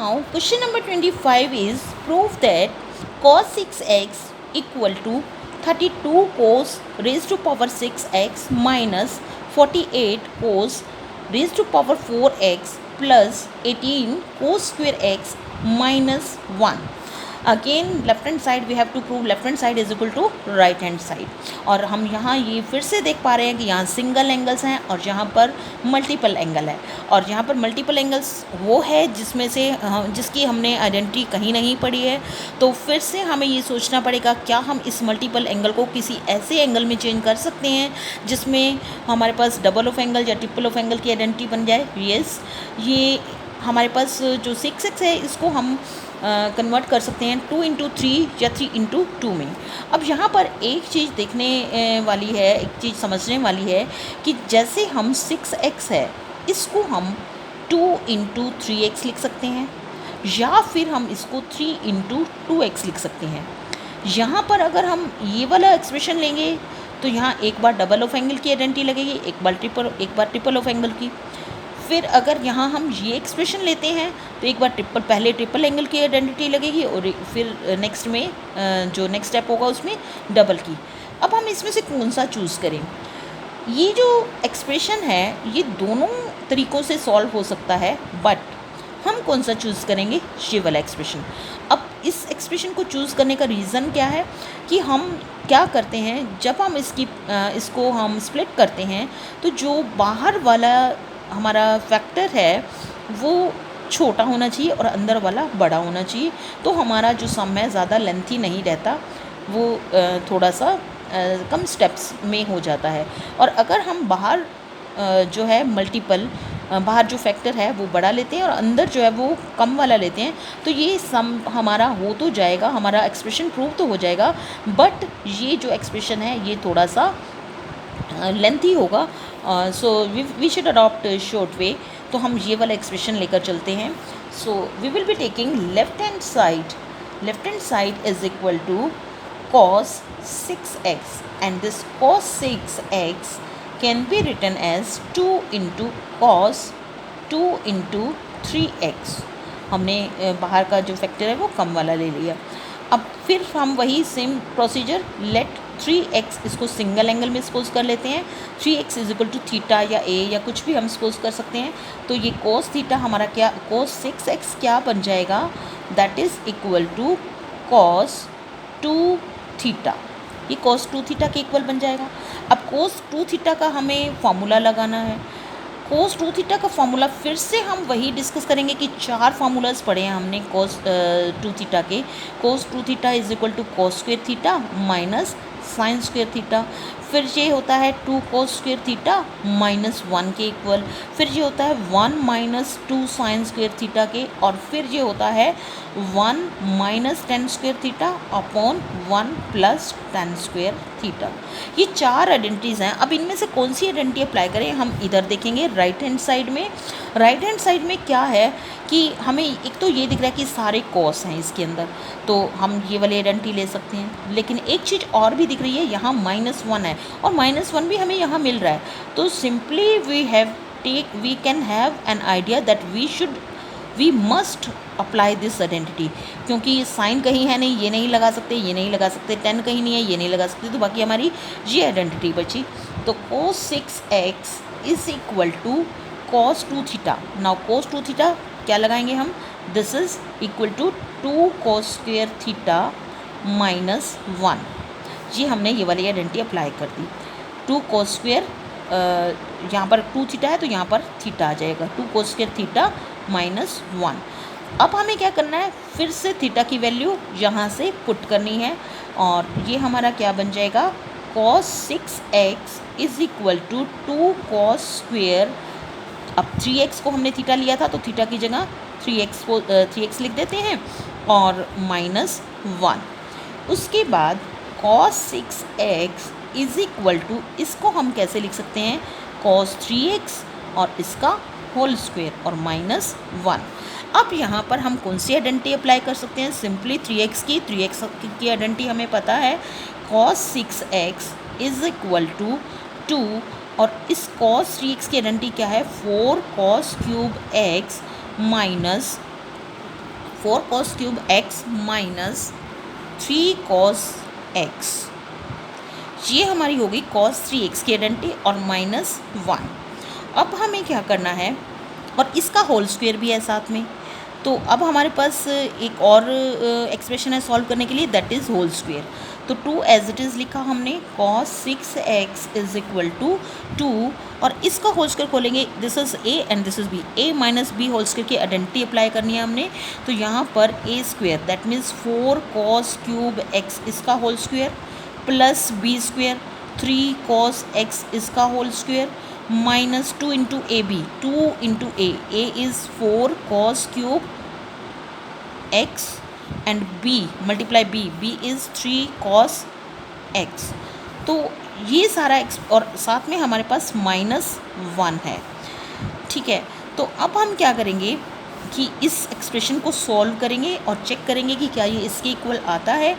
Now, question number 25 is prove that cos 6x equal to 32 cos raised to power 6x minus 48 cos raised to power 4x plus 18 cos square x minus 1. Again left hand side we have to prove left hand side is equal to right hand side. और हम यहाँ ये फिर से देख पा रहे हैं कि यहाँ सिंगल एंगल्स हैं और यहाँ पर मल्टीपल एंगल है। और यहाँ पर मल्टीपल एंगल्स वो है जिसमें से जिसकी हमने आइडेंटिटी कहीं नहीं पढ़ी है। तो फिर से हमें ये सोचना पड़ेगा क्या हम इस मल्टीपल एंगल को किसी ऐसे एंगल में चेंज कर सकते हैं जिसमें हमारे पास डबल ऑफ एंगल या ट्रिपल ऑफ एंगल की आइडेंटिटी बन जाए। यस, ये हमारे पास जो 6x है इसको हम कन्वर्ट कर सकते हैं 2 इंटू 3 या 3 इंटू 2 में। अब यहाँ पर एक चीज़ देखने वाली है, एक चीज़ समझने वाली है कि जैसे हम 6x है इसको हम 2 इंटू 3x लिख सकते हैं या फिर हम इसको 3 इंटू 2x लिख सकते हैं। यहाँ पर अगर हम ये वाला एक्सप्रेशन लेंगे तो यहाँ एक बार डबल ऑफ एंगल की आइडेंटिटी लगेगी, एक बार ट्रिपल ऑफ एंगल की। फिर अगर यहाँ हम ये एक्सप्रेशन लेते हैं तो एक बार पहले ट्रिपल एंगल की आइडेंटिटी लगेगी और फिर नेक्स्ट में जो नेक्स्ट स्टेप होगा उसमें डबल की। अब हम इसमें से कौन सा चूज़ करें? ये जो एक्सप्रेशन है ये दोनों तरीक़ों से सॉल्व हो सकता है, बट हम कौन सा चूज़ करेंगे? ये वाला एक्सप्रेशन। अब इस एक्सप्रेशन को चूज़ करने का रीज़न क्या है कि हम क्या करते हैं, जब हम इसको हम स्प्लिट करते हैं तो जो बाहर वाला हमारा फैक्टर है वो छोटा होना चाहिए और अंदर वाला बड़ा होना चाहिए। तो हमारा जो सम है ज़्यादा लेंथी नहीं रहता, वो थोड़ा सा कम स्टेप्स में हो जाता है। और अगर हम बाहर जो है बाहर जो फैक्टर है वो बड़ा लेते हैं और अंदर जो है वो कम वाला लेते हैं तो ये सम हमारा हो तो जाएगा, हमारा एक्सप्रेशन प्रूव तो हो जाएगा, बट ये जो एक्सप्रेशन है ये थोड़ा सा लेंथी होगा। So we should adopt short way. तो हम ये वाला एक्सप्रेशन लेकर चलते हैं। So we will be taking left hand side is equal to cos 6x and this cos 6x can be written as 2 into cos 2 into 3x। हमने बाहर का जो फैक्टर है वो कम वाला ले लिया। अब फिर हम वही सेम प्रोसीजर लेट 3x इसको सिंगल एंगल में सपोज कर लेते हैं। 3x is equal to theta या ए या कुछ भी हम सपोज कर सकते हैं। तो ये cos थीटा हमारा क्या cos 6x क्या बन जाएगा? That is equal to cos 2 theta. ये cos 2 थीटा के इक्वल बन जाएगा। अब cos 2 थीटा का हमें फॉर्मूला लगाना है। cos 2 थीटा का फॉर्मूला फिर से हम वही डिस्कस करेंगे कि 4 फार्मूलाज पढ़े हैं हमने cos 2 थीटा के। cos 2 थीटा is equal to cos square theta minus sine square theta. फिर ये होता है 2 cos स्क्वायर थीटा माइनस 1 के इक्वल। फिर ये होता है 1 माइनस 2 साइन स्क्वायर थीटा के। और फिर ये होता है 1 minus ten square theta upon 1 plus ten square theta. ये 4 आइडेंटिटीज़ हैं। अब इनमें से कौन सी आइडेंटिटी अप्लाई करें हम इधर देखेंगे राइट हैंड साइड में। राइट हैंड साइड में क्या है कि हमें एक तो ये दिख रहा है कि सारे कॉस हैं इसके अंदर, तो हम ये वाली आइडेंटिटी ले सकते हैं। लेकिन एक चीज़ और भी दिख रही है, यहाँ -1 है और -1 भी हमें यहाँ मिल रहा है। तो simply we can have an idea that we must apply this identity, क्योंकि साइन कहीं है नहीं, ये नहीं लगा सकते, ये नहीं लगा सकते, 10 कहीं नहीं है, ये नहीं लगा सकते, तो बाकी हमारी ये आइडेंटिटी बची। तो cos 6x is equal to cos 2 theta. Now cos 2 theta क्या लगाएंगे हम? This is equal to 2 cos square theta minus 1। ये हमने ये वाली आइडेंटिटी अप्लाई कर दी। 2 cos स्क्वेयर यहाँ पर 2 थीटा है तो यहाँ पर थीटा आ जाएगा, 2 cos स्क्वेयर थीटा माइनस 1। अब हमें क्या करना है? फिर से थीटा की वैल्यू यहाँ से पुट करनी है और ये हमारा क्या बन जाएगा? cos 6x is equal to 2 cos square. अब 3x को हमने थीटा लिया था तो थीटा की जगह 3x लिख देते हैं और माइनस 1। उसके बाद cos 6x is equal to, इसको हम कैसे लिख सकते हैं? cos 3x और इसका होल स्क्वायर और माइनस 1। अब यहाँ पर हम कौन सी आइडेंटिटी अप्लाई कर सकते हैं? सिंपली 3x की आइडेंटिटी हमें पता है। cos 6x is equal to 2 और इस cos 3x की आइडेंटिटी क्या है? 4 cos cube x minus 4 cos cube x minus 3 cos x, ये हमारी होगी cos 3x की आइडेंटिटी और माइनस 1। अब हमें क्या करना है, और इसका होल स्क्वायर भी है साथ में, तो अब हमारे पास एक और एक्सप्रेशन है सॉल्व करने के लिए, दैट इज़ होल स्क्वायर। तो 2 एज इट इज़ लिखा हमने, cos 6x is equal to 2, और इसका होल स्क्वायर खोलेंगे, this is a and this is b, a minus B whole square की आइडेंटिटी अप्लाई करनी है हमने। तो यहाँ पर a square that means 4 cos cube x इसका whole square plus b square 3 cos x इसका whole square minus 2 into A B, 2 into A is 4 cos cube x and b multiply b is 3 cos x। तो ये सारा x और साथ में हमारे पास minus 1 है, ठीक है। तो अब हम क्या करेंगे कि इस एक्सप्रेशन को सॉल्व करेंगे और चेक करेंगे कि क्या ये इसके इक्वल आता है।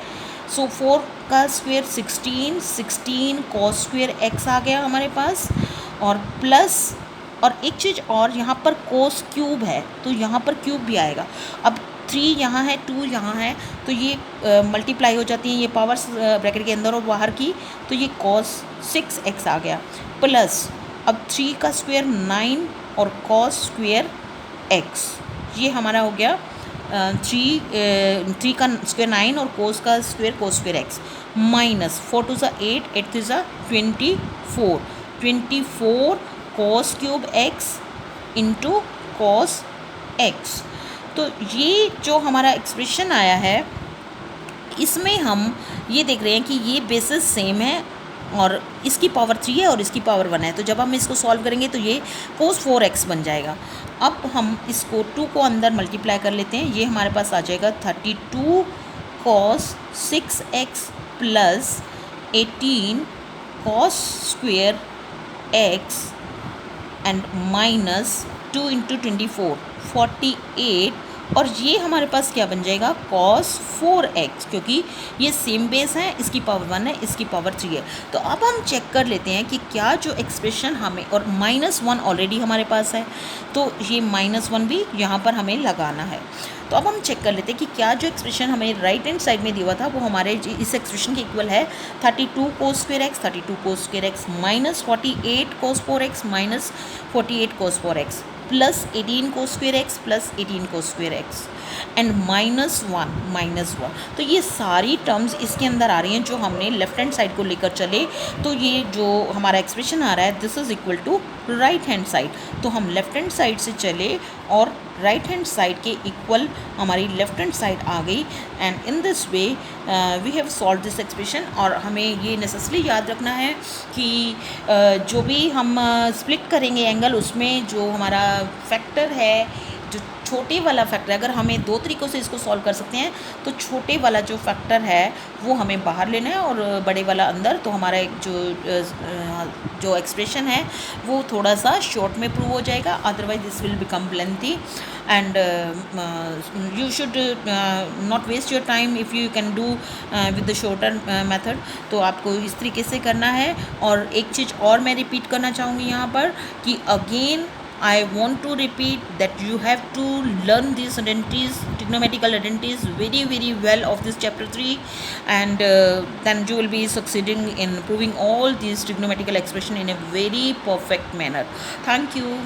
सो 4 का स्क्वायर 16 cos स्क्वायर x आ गया हमारे पास, और प्लस, और एक चीज़ और, यहाँ पर cos क्यूब है तो यहाँ पर क्यूब भी आएगा। अब 3 यहाँ है, 2 यहाँ है, तो ये मल्टीप्लाई हो जाती हैं ये पावर्स ब्रैकेट के अंदर और बाहर की, तो ये cos 6x आ गया, प्लस अब 3 का स्क्वायर 9 और cos स्क्वायर x, ये हमारा हो गया 3 का स्क्वायर 9 और cos का square cos square x, minus 4 two ज़ा 8, 8 टू ज़ा 24 cos cube x into cos x। तो ये जो हमारा एक्सप्रेशन आया है, इसमें हम ये देख रहे हैं कि ये बेसिस सेम है और इसकी पावर 3 है और इसकी पावर 1 है। तो जब हम इसको सॉल्व करेंगे तो ये cos 4x बन जाएगा। अब हम इसको 2 को अंदर मल्टीप्लाई कर लेते हैं, ये हमारे पास आ जाएगा 32 cos 6x plus 18 cos square x and minus 2 into 24 48, और ये हमारे पास क्या बन जाएगा cos 4x, क्योंकि ये सेम बेस है, इसकी पावर 1 है, इसकी पावर 3 है। तो अब हम चेक कर लेते हैं कि क्या जो एक्सप्रेशन हमें, और माइनस 1 ऑलरेडी हमारे पास है, तो ये माइनस 1 भी यहाँ पर हमें लगाना है। तो अब हम चेक कर लेते हैं कि क्या जो एक्सप्रेशन हमें राइट हैंड साइड में दिया हुआ था वो हमारे इस एक्सप्रेशन के इक्वल है। 32 cos square x, 32 cos square x minus 48 cos 4x minus 48 cos 4x plus 18 cos square x plus 18 cos square x and minus 1। तो ये सारी टर्म्स इसके अंदर आ रही हैं जो हमने लेफ्ट हैंड साइड को लेकर चले, तो ये जो हमारा एक्सप्रेशन आ रहा है this is equal to right hand side. तो हम लेफ्ट हैंड साइड से चले और राइट हैंड साइड के इक्वल हमारी लेफ्ट हैंड साइड आ गई, and in this way we have solve this expression. और हमें ये नेसेसरी याद रखना है कि जो भी हम स्प्लिट करेंगे एंगल, उसमें जो हमारा फैक्टर है, जो छोटे वाला फैक्टर, अगर हमें 2 तरीक़ों से इसको सॉल्व कर सकते हैं, तो छोटे वाला जो फैक्टर है वो हमें बाहर लेना है और बड़े वाला अंदर। तो हमारा एक जो एक्सप्रेशन है वो थोड़ा सा शॉर्ट में प्रूव हो जाएगा, otherwise this will become lengthy and you should not waste your time if you can do with the shorter method. तो आपको इस तरीके से करना है। और एक चीज़ और मैं रिपीट करना चाहूँगी यहाँ पर कि again I want to repeat that you have to learn these identities, trigonometrical identities very well of this chapter 3, and then you will be succeeding in proving all these trigonometrical expression in a very perfect manner. Thank you.